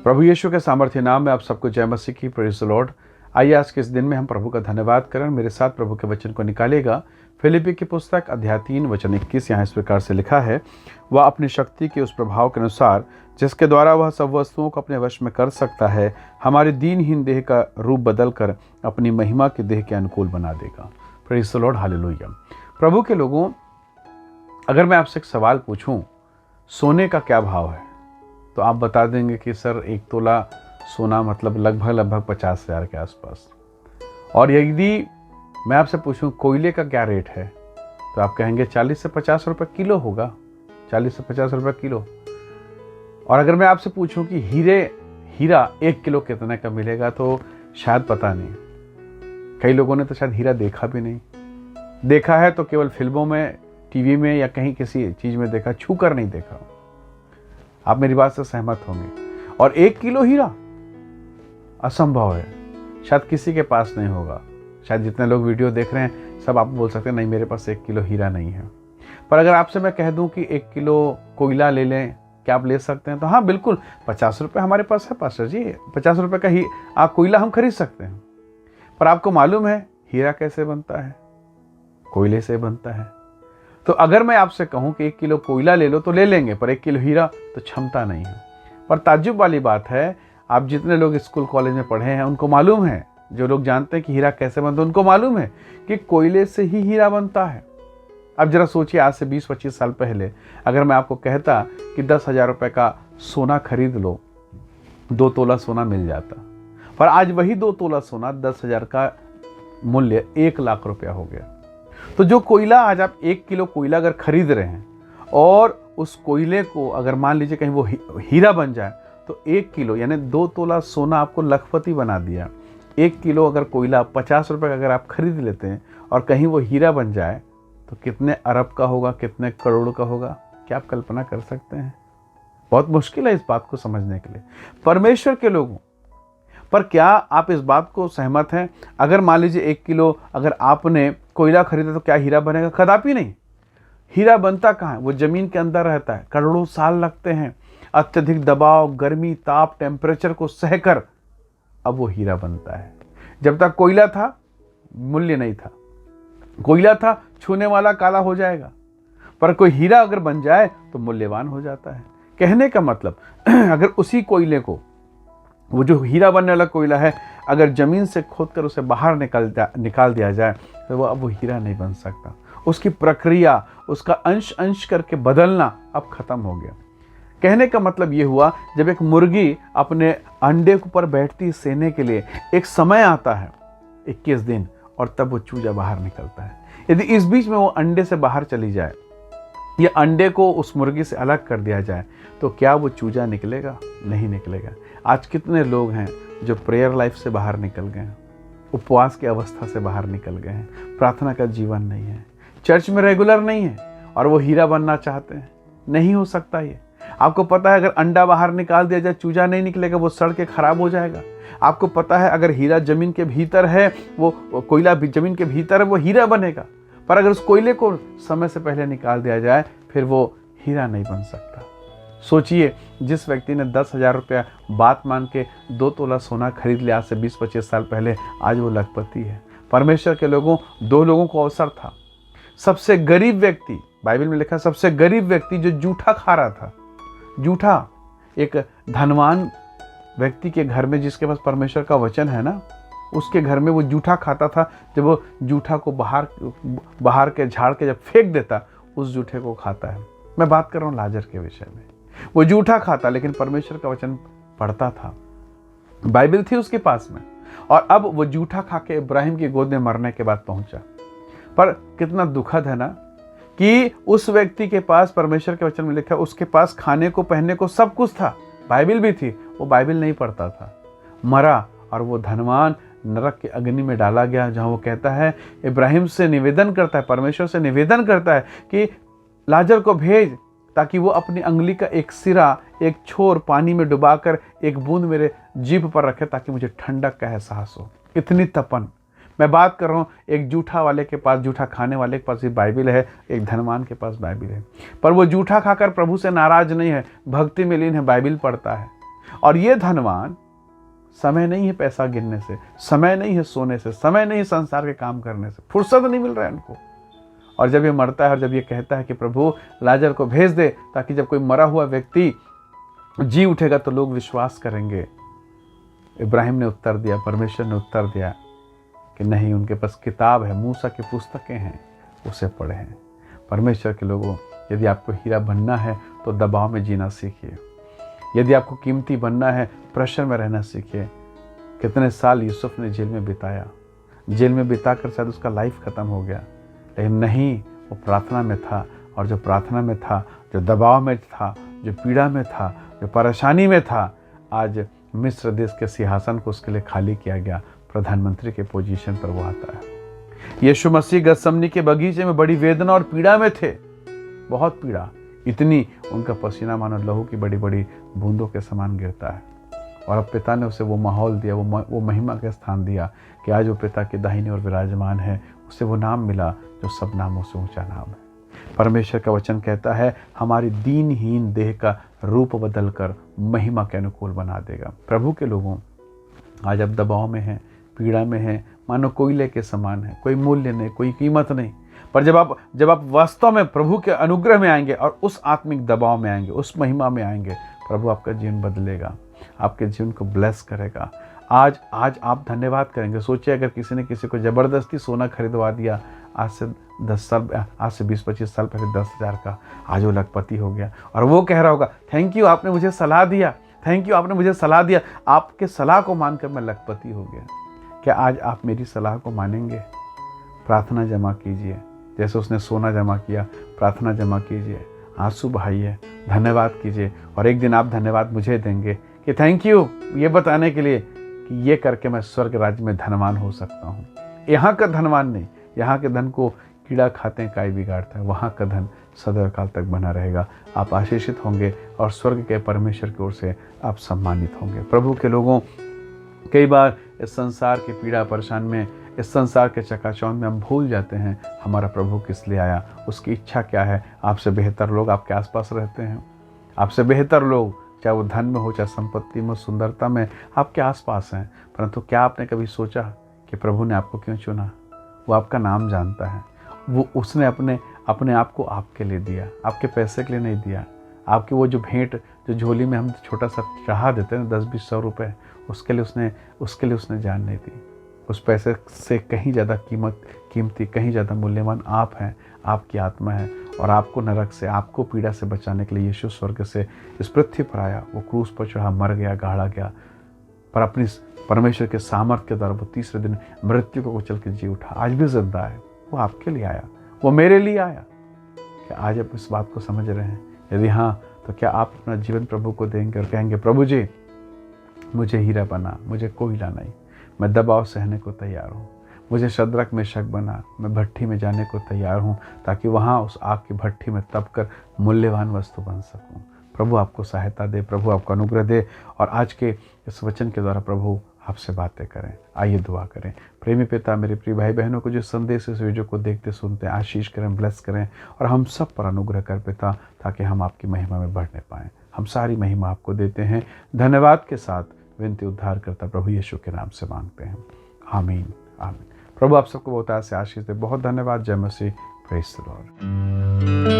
प्रभु यीशु के सामर्थ्य नाम में आप सबको जय मसीह की, प्रेज़ द लॉर्ड। आइए आज के इस दिन में हम प्रभु का धन्यवाद करें। मेरे साथ प्रभु के वचन को निकालेगा। फिलिप्पी की पुस्तक अध्याय 3 वचन 21 यहाँ इस प्रकार से लिखा है, वह अपनी शक्ति के उस प्रभाव के अनुसार जिसके द्वारा वह सब वस्तुओं को अपने वश में कर सकता है, हमारे दीनहीन देह का रूप बदल कर अपनी महिमा के देह के अनुकूल बना देगा। Praise the Lord, hallelujah. प्रभु के लोगों, अगर मैं आपसे एक सवाल पूछूं, सोने का क्या भाव है, तो आप बता देंगे कि सर 1 तोला सोना मतलब लगभग 50,000 के आसपास। और यदि मैं आपसे पूछूं कोयले का क्या रेट है, तो आप कहेंगे 40 से 50 रुपये किलो होगा, 40 से 50 रुपये किलो। और अगर मैं आपसे पूछूं कि हीरा 1 किलो कितने का मिलेगा, तो शायद पता नहीं। कई लोगों ने तो शायद हीरा देखा भी नहीं, देखा है तो केवल फिल्मों में, टीवी में या कहीं किसी चीज़ में देखा, छू कर नहीं देखा। आप मेरी बात से सहमत होंगे। और 1 किलो हीरा असंभव है, शायद किसी के पास नहीं होगा। शायद जितने लोग वीडियो देख रहे हैं सब आप बोल सकते हैं नहीं मेरे पास 1 किलो हीरा नहीं है। पर अगर आपसे मैं कह दूं कि 1 किलो कोयला ले लें, क्या आप ले सकते हैं? तो हाँ बिल्कुल, 50 रुपये हमारे पास है पास्टर जी, 50 रुपये का ही कोयला हम खरीद सकते हैं। पर आपको मालूम है हीरा कैसे बनता है? कोयले से बनता है। तो अगर मैं आपसे कहूं कि 1 किलो कोयला ले लो तो ले लेंगे, पर 1 किलो हीरा तो क्षमता नहीं है। पर ताज्जुब वाली बात है, आप जितने लोग स्कूल कॉलेज में पढ़े हैं उनको मालूम है, जो लोग जानते हैं कि हीरा कैसे बनता है उनको मालूम है कि कोयले से ही हीरा बनता है। अब जरा सोचिए, आज से 20-25 साल पहले अगर मैं आपको कहता कि 10,000 रुपये का सोना खरीद लो, 2 तोला सोना मिल जाता। पर आज वही 2 तोला सोना 10,000 का मूल्य 1 लाख रुपया हो गया। तो जो कोयला आज आप 1 किलो कोयला अगर खरीद रहे हैं और उस कोयले को अगर मान लीजिए कहीं वो हीरा बन जाए, तो 1 किलो यानी 2 तोला सोना आपको लखपति बना दिया। 1 किलो अगर कोयला 50 रुपये का अगर आप खरीद लेते हैं और कहीं वो हीरा बन जाए, तो कितने अरब का होगा, कितने करोड़ का होगा? क्या आप कल्पना कर सकते हैं? बहुत मुश्किल है इस बात को समझने के लिए परमेश्वर के लोगों। पर क्या आप इस बात को सहमत हैं? अगर मान लीजिए 1 किलो अगर आपने कोयला खरीदा तो क्या हीरा बनेगा? कदापि नहीं। हीरा बनता कहाँ है? वो जमीन के अंदर रहता है, करोड़ों साल लगते हैं, अत्यधिक दबाव, गर्मी, ताप, टेम्परेचर को सहकर अब वो हीरा बनता है। जब तक कोयला था मूल्य नहीं था, कोयला था छूने वाला काला हो जाएगा, पर कोई हीरा अगर बन जाए तो मूल्यवान हो जाता है। कहने का मतलब अगर उसी कोयले को, वो जो हीरा बनने वाला कोयला है, अगर जमीन से खोदकर उसे बाहर निकाल दिया जाए तो वो अब वो हीरा नहीं बन सकता। उसकी प्रक्रिया, उसका अंश अंश करके बदलना अब खत्म हो गया। कहने का मतलब ये हुआ, जब एक मुर्गी अपने अंडे पर बैठती सेने के लिए एक समय आता है 21 दिन, और तब वो चूजा बाहर निकलता है। यदि इस बीच में वो अंडे से बाहर चली जाए या अंडे को उस मुर्गी से अलग कर दिया जाए, तो क्या वो चूजा निकलेगा? नहीं निकलेगा। आज कितने लोग हैं जो प्रेयर लाइफ से बाहर निकल गए हैं, उपवास की अवस्था से बाहर निकल गए हैं, प्रार्थना का जीवन नहीं है, चर्च में रेगुलर नहीं है, और वो हीरा बनना चाहते हैं। नहीं हो सकता ये। आपको पता है अगर अंडा बाहर निकाल दिया जाए चूजा नहीं निकलेगा, वो सड़ के खराब हो जाएगा। आपको पता है अगर हीरा जमीन के भीतर है, वो कोयला भी जमीन के भीतर है, वो हीरा बनेगा। पर अगर उस कोयले को समय से पहले निकाल दिया जाए, फिर वो हीरा नहीं बन सकता। सोचिए, जिस व्यक्ति ने 10,000 रुपया बात मान के 2 तोला सोना खरीद लिया आज से 20-25 साल पहले, आज वो लखपति है। परमेश्वर के लोगों, 2 लोगों को अवसर था। सबसे गरीब व्यक्ति, बाइबल में लिखा सबसे गरीब व्यक्ति जो जूठा खा रहा था, जूठा, एक धनवान व्यक्ति के घर में जिसके पास परमेश्वर का वचन है ना, उसके घर में वो जूठा खाता था। जब वो जूठा को बाहर के झाड़ के जब फेंक देता, उस जूठे को खाता है। मैं बात कर रहा हूँ लाजर के विषय में। वो जूठा खाता लेकिन परमेश्वर का वचन पढ़ता था, बाइबल थी उसके पास में, और अब वो जूठा खा के इब्राहिम की गोद में मरने के बाद पहुंचा। पर कितना दुखद है ना कि उस व्यक्ति के पास परमेश्वर के वचन में लिखा है उसके पास खाने को पहनने को सब कुछ था, बाइबल भी थी, वो बाइबल नहीं पढ़ता था, मरा, और वो धनवान नरक के अग्नि में डाला गया, जहां वो कहता है, इब्राहिम से निवेदन करता है, परमेश्वर से निवेदन करता है कि लाजर को भेज, ताकि वो अपनी अंगुली का एक सिरा, एक छोर पानी में डुबाकर एक बूंद मेरे जीभ पर रखे, ताकि मुझे ठंडक का एहसास हो। इतनी तपन। मैं बात कर रहा हूँ एक जूठा वाले के पास, जूठा खाने वाले के पास भी बाइबल है, एक धनवान के पास बाइबल है, पर वो जूठा खाकर प्रभु से नाराज नहीं है, भक्ति में लीन है, बाइबल पढ़ता है। और ये धनवान, समय नहीं है पैसा गिनने से, समय नहीं है सोने से, समय नहीं है संसार के काम करने से, फुर्सत नहीं मिल रहा है उनको। और जब ये मरता है और जब ये कहता है कि प्रभु लाजर को भेज दे, ताकि जब कोई मरा हुआ व्यक्ति जी उठेगा तो लोग विश्वास करेंगे। इब्राहिम ने उत्तर दिया, परमेश्वर ने उत्तर दिया कि नहीं, उनके पास किताब है, मूसा की पुस्तकें हैं, उसे पढ़ें। परमेश्वर के लोगों, यदि आपको हीरा बनना है तो दबाव में जीना सीखिए। यदि आपको कीमती बनना है, प्रेशर में रहना सीखिए। कितने साल यूसुफ ने जेल में बिताया, जेल में बिताकर शायद उसका लाइफ खत्म हो गया, लेकिन नहीं, वो प्रार्थना में था। और जो प्रार्थना में था, जो दबाव में था, जो पीड़ा में था, जो परेशानी में था, आज मिस्र देश के सिंहासन को उसके लिए खाली किया गया। प्रधानमंत्री के पोजीशन पर वो आता है। यीशु मसीह गतसमनी के बगीचे में बड़ी वेदना और पीड़ा में थे, बहुत पीड़ा, इतनी उनका पसीना मानो लहू की बड़ी बड़ी बूंदों के समान गिरता है। और अब पिता ने उसे वो माहौल दिया, वो महिमा का स्थान दिया कि आज वो पिता के दाहिने ओर विराजमान है। उसे वो नाम मिला जो सब नामों से ऊंचा नाम है। परमेश्वर का वचन कहता है हमारी दीनहीन देह का रूप बदलकर महिमा के अनुकूल बना देगा। प्रभु के लोगों, आज आप दबाव में हैं, पीड़ा में हैं, मानो कोयले के समान है, कोई मूल्य नहीं, कोई कीमत नहीं। पर जब आप वास्तव में प्रभु के अनुग्रह में आएंगे और उस आत्मिक दबाव में आएंगे, उस महिमा में आएंगे, प्रभु आपका जीवन बदलेगा, आपके जीवन को ब्लेस करेगा। आज आप धन्यवाद करेंगे। सोचिए, अगर किसी ने किसी को ज़बरदस्ती सोना खरीदवा दिया, आज से 20-25 साल पहले 10,000 का, आज वो लखपति हो गया और वो कह रहा होगा, थैंक यू, आपने मुझे सलाह दिया, थैंक यू, आपने मुझे सलाह दिया, आपके सलाह को मानकर मैं लखपति हो गया। क्या आज आप मेरी सलाह को मानेंगे? प्रार्थना जमा कीजिए, जैसे उसने सोना जमा किया, प्रार्थना जमा कीजिए, आंसू बहाइए, धन्यवाद कीजिए। और एक दिन आप धन्यवाद मुझे देंगे कि थैंक यू, ये बताने के लिए कि ये करके मैं स्वर्ग राज्य में धनवान हो सकता हूँ। यहाँ का धनवान नहीं, यहाँ के धन को कीड़ा खाते हैं, काई बिगाड़ता है, वहाँ का धन सदैव काल तक बना रहेगा। आप आशीषित होंगे और स्वर्ग के परमेश्वर की ओर से आप सम्मानित होंगे। प्रभु के लोगों, कई बार इस संसार की पीड़ा परेशान में, इस संसार के चकाचौंध में हम भूल जाते हैं हमारा प्रभु किस लिए आया, उसकी इच्छा क्या है। आपसे बेहतर लोग आपके आसपास रहते हैं, आपसे बेहतर लोग, चाहे वो धन में हो, चाहे संपत्ति में, सुंदरता में, आपके आसपास हैं। परंतु क्या आपने कभी सोचा कि प्रभु ने आपको क्यों चुना? वो आपका नाम जानता है। उसने अपने आप को आपके लिए दिया, आपके पैसे के लिए नहीं दिया। आपकी वो जो भेंट, जो झोली में हम छोटा सा चढ़ा देते हैं 10-20-100 रुपये, उसके लिए उसने जान नहीं दी। उस पैसे से कहीं ज़्यादा कीमती, कहीं ज़्यादा मूल्यवान आप हैं, आपकी आत्मा है। और आपको नरक से, आपको पीड़ा से बचाने के लिए यीशु स्वर्ग से इस पृथ्वी पर आया। वो क्रूस पर चढ़ा, मर गया, गाड़ा गया, पर अपनी परमेश्वर के सामर्थ्य के द्वारा वो तीसरे दिन मृत्यु को कुचल के जी उठा, आज भी जिंदा है। वो आपके लिए आया, वो मेरे लिए आया। क्या आज आप इस बात को समझ रहे हैं? यदि हाँ, तो क्या आप अपना जीवन प्रभु को देंगे और कहेंगे, प्रभु जी मुझे हीरा बना, मुझे कोयला नहीं, मैं दबाव सहने को तैयार हूँ। मुझे शद्रक मेशक बना, मैं भट्ठी में जाने को तैयार हूँ, ताकि वहाँ उस आग की भट्ठी में तप कर मूल्यवान वस्तु बन सकूँ। प्रभु आपको सहायता दे, प्रभु आपको अनुग्रह दे और आज के इस वचन के द्वारा प्रभु आपसे बातें करें। आइए दुआ करें। प्रेमी पिता, मेरे प्रिय भाई बहनों को जो संदेश इस वीडियो को देखते सुनते हैं, आशीष करें, ब्लेस करें और हम सब पर अनुग्रह कर पिता, ताकि हम आपकी महिमा में बढ़ने पाएँ। हम सारी महिमा आपको देते हैं, धन्यवाद के साथ विनती उद्धार करता प्रभु यीशु के नाम से मांगते हैं, आमीन, आमीन। प्रभु आप सबको बहुत से आशीष दे। बहुत धन्यवाद। जय मसीह। Praise the Lord.